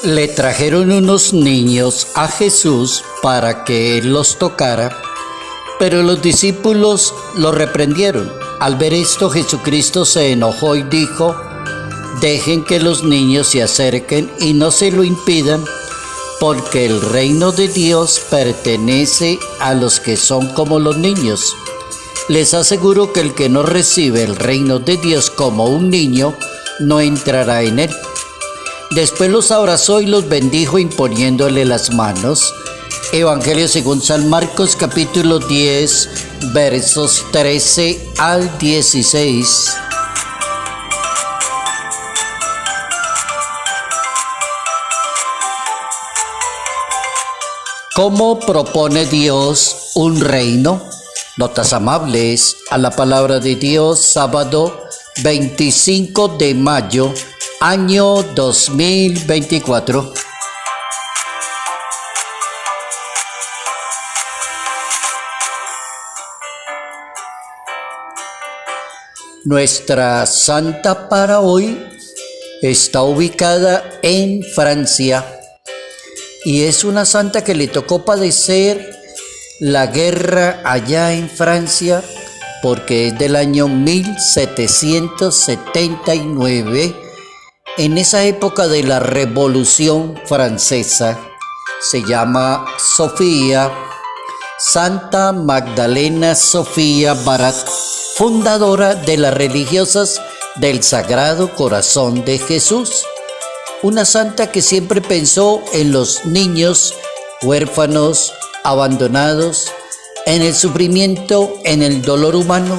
Le trajeron unos niños a Jesús para que él los tocara, pero los discípulos lo reprendieron. Al ver esto, Jesucristo se enojó y dijo: dejen que los niños se acerquen y no se lo impidan, porque el reino de Dios pertenece a los que son como los niños. Les aseguro que el que no recibe el reino de Dios como un niño, no entrará en él. Después los abrazó y los bendijo imponiéndole las manos. Evangelio según San Marcos, capítulo 10, versos 13 al 16. ¿Cómo propone Dios un reino? Notas amables a la palabra de Dios, sábado 25 de mayo, año 2024. Nuestra santa para hoy está ubicada en Francia y es una santa que le tocó padecer la guerra allá en Francia porque es del año 1779. En esa época de la Revolución Francesa. Se llama Sofía, Santa Magdalena Sofía Barat, fundadora de las religiosas del Sagrado Corazón de Jesús. Una santa que siempre pensó en los niños huérfanos, abandonados, en el sufrimiento, en el dolor humano,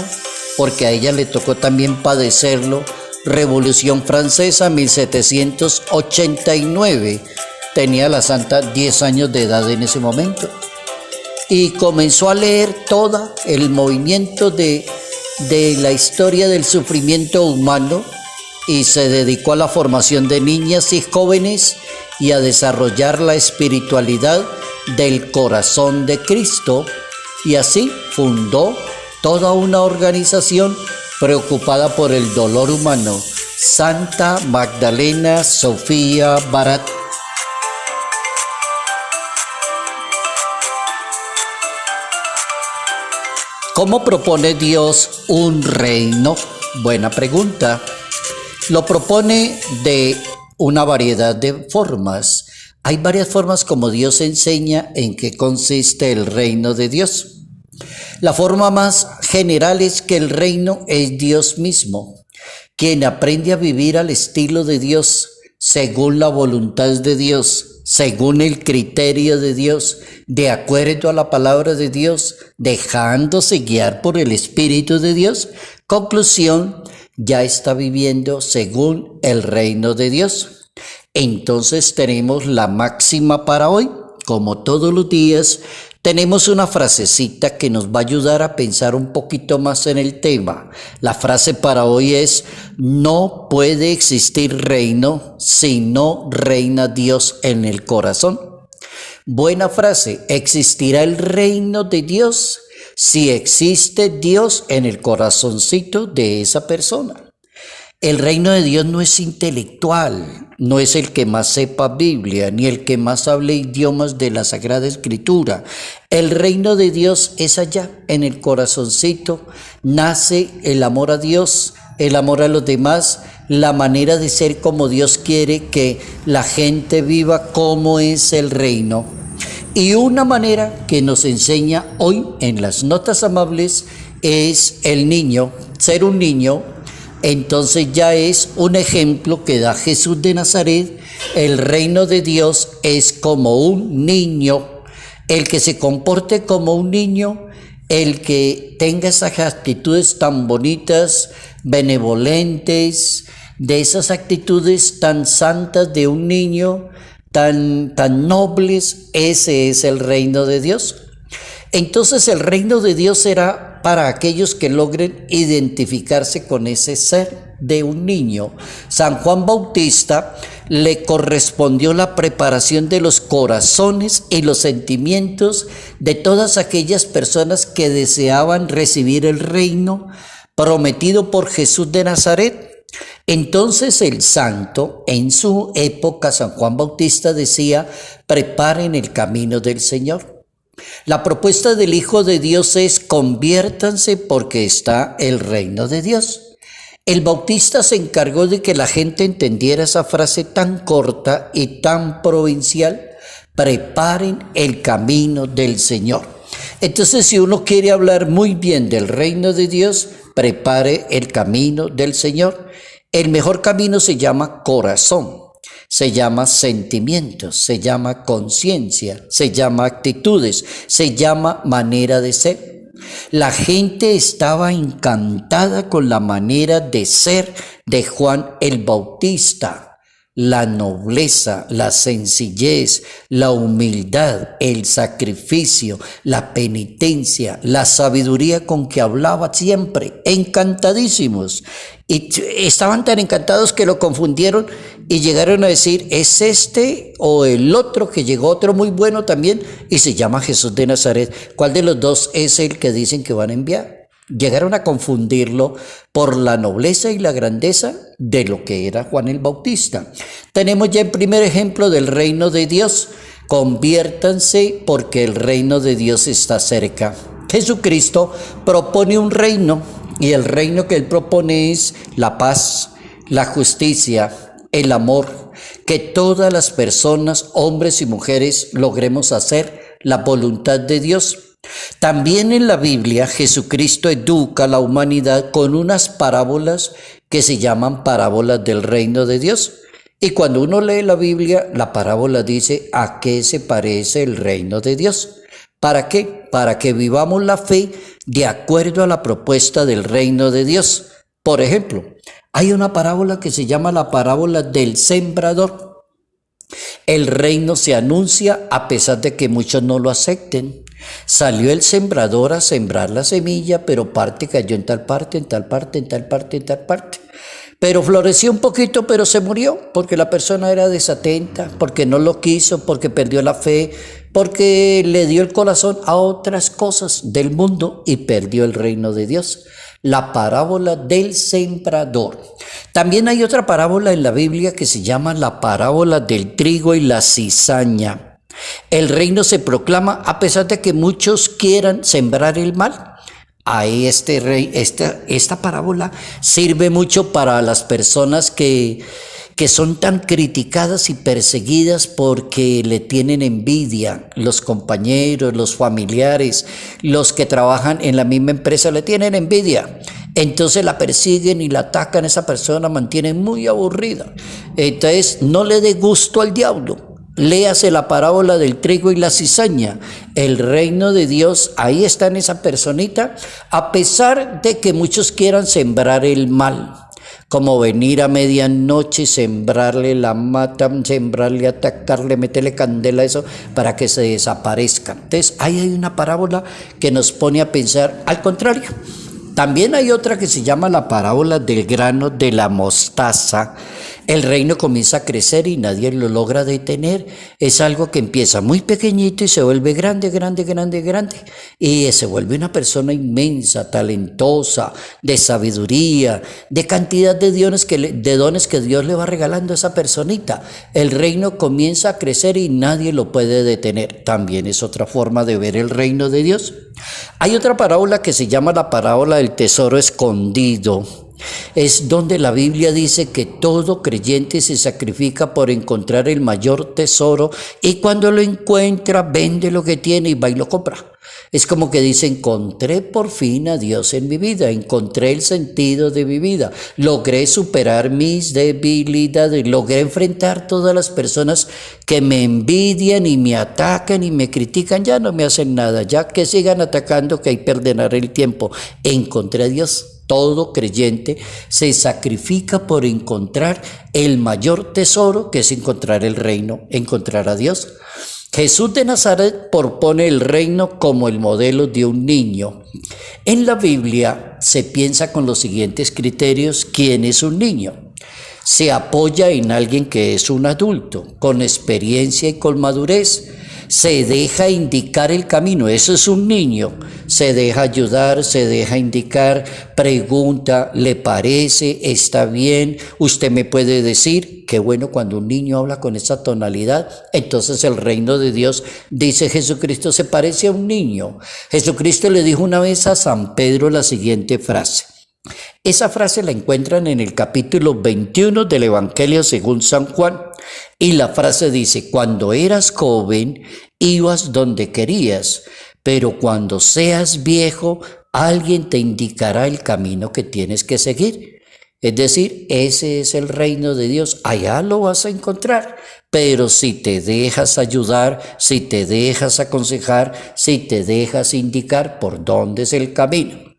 porque a ella le tocó también padecerlo. Revolución Francesa, 1789. Tenía la santa 10 años de edad en ese momento. Y comenzó a leer todo el movimiento de la historia del sufrimiento humano y se dedicó a la formación de niñas y jóvenes y a desarrollar la espiritualidad del corazón de Cristo. Y así fundó toda una organización preocupada por el dolor humano, Santa Magdalena Sofía Barat. ¿Cómo propone Dios un reino? Buena pregunta. Lo propone de una variedad de formas. Hay varias formas como Dios enseña en qué consiste el reino de Dios. La forma más general es que el reino es Dios mismo, quien aprende a vivir al estilo de Dios, según la voluntad de Dios, según el criterio de Dios, de acuerdo a la palabra de Dios, dejándose guiar por el Espíritu de Dios. Conclusión, ya está viviendo según el reino de Dios. Entonces tenemos la máxima para hoy. Como todos los días, tenemos una frasecita que nos va a ayudar a pensar un poquito más en el tema. La frase para hoy es: no puede existir reino si no reina Dios en el corazón. Buena frase. ¿Existirá el reino de Dios si existe Dios en el corazoncito de esa persona? El reino de Dios no es intelectual, no es el que más sepa Biblia, ni el que más hable idiomas de la Sagrada Escritura. El reino de Dios es allá, en el corazoncito. Nace el amor a Dios, el amor a los demás, la manera de ser como Dios quiere que la gente viva, como es el reino. Y una manera que nos enseña hoy en las notas amables es el niño, ser un niño. Entonces ya es un ejemplo que da Jesús de Nazaret. El reino de Dios es como un niño. El que se comporte como un niño, el que tenga esas actitudes tan bonitas, benevolentes, de esas actitudes tan santas de un niño, tan nobles, ese es el reino de Dios. Entonces el reino de Dios será para aquellos que logren identificarse con ese ser de un niño. San Juan Bautista le correspondió la preparación de los corazones y los sentimientos de todas aquellas personas que deseaban recibir el reino prometido por Jesús de Nazaret. Entonces el santo, en su época, San Juan Bautista decía: preparen el camino del Señor. La propuesta del Hijo de Dios es: conviértanse porque está el reino de Dios. El Bautista se encargó de que la gente entendiera esa frase tan corta y tan provincial: preparen el camino del Señor. Entonces, si uno quiere hablar muy bien del reino de Dios, prepare el camino del Señor. El mejor camino se llama corazón, se llama sentimientos, se llama conciencia, se llama actitudes, se llama manera de ser. La gente estaba encantada con la manera de ser de Juan el Bautista. La nobleza, la sencillez, la humildad, el sacrificio, la penitencia, la sabiduría con que hablaba siempre, encantadísimos. Y estaban tan encantados que lo confundieron y llegaron a decir: ¿es este o el otro? Que llegó otro muy bueno también y se llama Jesús de Nazaret. ¿Cuál de los dos es el que dicen que van a enviar? Llegaron a confundirlo por la nobleza y la grandeza de lo que era Juan el Bautista. Tenemos ya el primer ejemplo del reino de Dios: conviértanse porque el reino de Dios está cerca. Jesucristo propone un reino, y el reino que él propone es la paz, la justicia, el amor, que todas las personas, hombres y mujeres, logremos hacer la voluntad de Dios. También en la Biblia Jesucristo educa a la humanidad con unas parábolas que se llaman parábolas del reino de Dios. Y cuando uno lee la Biblia, la parábola dice: ¿a qué se parece el reino de Dios? ¿Para qué? Para que vivamos la fe de acuerdo a la propuesta del reino de Dios. Por ejemplo, hay una parábola que se llama la parábola del sembrador. El reino se anuncia a pesar de que muchos no lo acepten. Salió el sembrador a sembrar la semilla, pero parte cayó en tal parte, en tal parte, en tal parte, en tal parte. Pero floreció un poquito, pero se murió porque la persona era desatenta, porque no lo quiso, porque perdió la fe, porque le dio el corazón a otras cosas del mundo y perdió el reino de Dios. La parábola del sembrador. También hay otra parábola en la Biblia que se llama la parábola del trigo y la cizaña. El reino se proclama a pesar de que muchos quieran sembrar el mal. Ahí esta parábola sirve mucho para las personas que son tan criticadas y perseguidas porque le tienen envidia. Los compañeros, los familiares, los que trabajan en la misma empresa le tienen envidia. Entonces la persiguen y la atacan. Esa persona mantiene muy aburrida. Entonces no le dé gusto al diablo. Léase la parábola del trigo y la cizaña. El reino de Dios, ahí está en esa personita, a pesar de que muchos quieran sembrar el mal, como venir a medianoche, sembrarle la mata, sembrarle, atacarle, meterle candela a eso para que se desaparezca. Entonces, ahí hay una parábola que nos pone a pensar al contrario. También hay otra que se llama la parábola del grano de la mostaza. El reino comienza a crecer y nadie lo logra detener. Es algo que empieza muy pequeñito y se vuelve grande, grande, grande, grande. Y se vuelve una persona inmensa, talentosa, de sabiduría, de cantidad de dones que Dios le va regalando a esa personita. El reino comienza a crecer y nadie lo puede detener. También es otra forma de ver el reino de Dios. Hay otra parábola que se llama la parábola del tesoro escondido. Es donde la Biblia dice que todo creyente se sacrifica por encontrar el mayor tesoro y cuando lo encuentra vende lo que tiene y va y lo compra. Es como que dice: encontré por fin a Dios en mi vida, encontré el sentido de mi vida, logré superar mis debilidades, logré enfrentar todas las personas que me envidian y me atacan y me critican, ya no me hacen nada, ya que sigan atacando, que hay que perdonar el tiempo. Encontré a Dios. Todo creyente se sacrifica por encontrar el mayor tesoro, que es encontrar el reino, encontrar a Dios. Jesús de Nazaret propone el reino como el modelo de un niño. En la Biblia se piensa con los siguientes criterios: ¿quién es un niño? se apoya en alguien que es un adulto, con experiencia y con madurez. Se deja indicar el camino, eso es un niño. Se deja ayudar, se deja indicar, pregunta, ¿le parece? ¿Está bien? ¿Usted me puede decir? Qué bueno cuando un niño habla con esa tonalidad. Entonces el reino de Dios, dice Jesucristo, se parece a un niño. Jesucristo le dijo una vez a San Pedro la siguiente frase. Esa frase la encuentran en el capítulo 21 del Evangelio según San Juan. Y la frase dice, cuando eras joven, ibas donde querías, pero cuando seas viejo, alguien te indicará el camino que tienes que seguir. Es decir, ese es el reino de Dios, allá lo vas a encontrar. Pero si te dejas ayudar, si te dejas aconsejar, si te dejas indicar por dónde es el camino.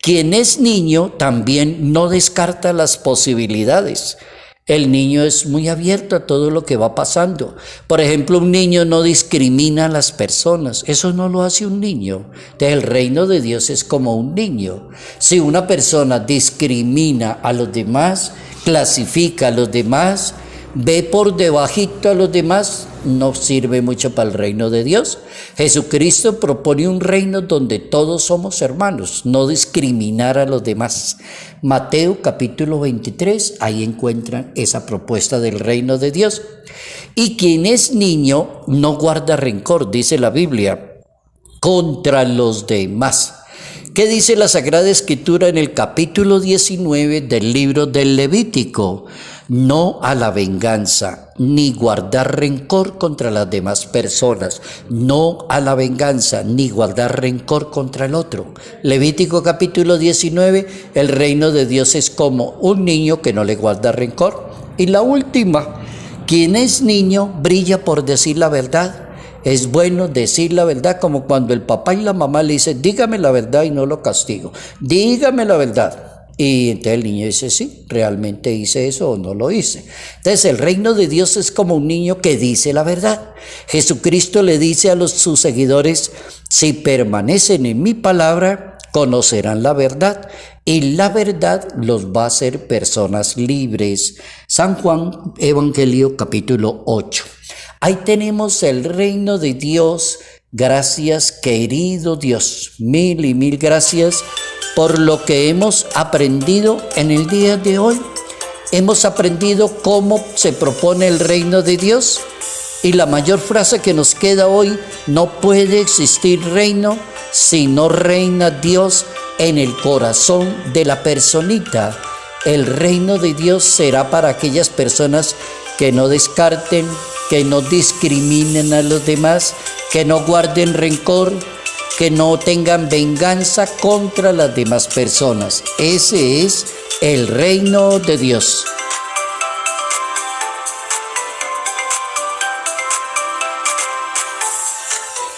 Quien es niño también no descarta las posibilidades. El niño es muy abierto a todo lo que va pasando. Por ejemplo, un niño no discrimina a las personas. Eso no lo hace un niño. Entonces, el reino de Dios es como un niño. Si una persona discrimina a los demás, clasifica a los demás, ve por debajito a los demás, no sirve mucho para el reino de Dios. Jesucristo propone un reino donde todos somos hermanos, no discriminar a los demás. Mateo capítulo 23, ahí encuentran esa propuesta del reino de Dios. Y quien es niño no guarda rencor, dice la Biblia, contra los demás. ¿Qué dice la Sagrada Escritura en el capítulo 19 del libro del Levítico? No a la venganza, ni guardar rencor contra las demás personas. No a la venganza, ni guardar rencor contra el otro. Levítico capítulo 19, el reino de Dios es como un niño que no le guarda rencor. Y la última, quien es niño brilla por decir la verdad. Es bueno decir la verdad, como cuando el papá y la mamá le dicen, dígame la verdad y no lo castigo. Dígame la verdad. Y entonces el niño dice, sí, realmente hice eso o no lo hice. Entonces el reino de Dios es como un niño que dice la verdad. Jesucristo le dice a sus seguidores, si permanecen en mi palabra, conocerán la verdad. Y la verdad los va a hacer personas libres. San Juan, Evangelio capítulo 8. Ahí tenemos el reino de Dios. Gracias, querido Dios. Mil y mil gracias por lo que hemos aprendido en el día de hoy. Hemos aprendido cómo se propone el reino de Dios. Y la mayor frase que nos queda hoy, no puede existir reino si no reina Dios en el corazón de la personita. El reino de Dios será para aquellas personas que no descarten, que no discriminen a los demás, que no guarden rencor, que no tengan venganza contra las demás personas. Ese es el reino de Dios.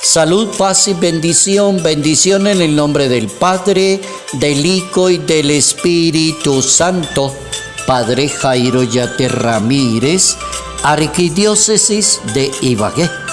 Salud, paz y bendición. Bendición en el nombre del Padre, del Hijo y del Espíritu Santo. Padre Jairo Yate Ramírez, Arquidiócesis de Ibagué.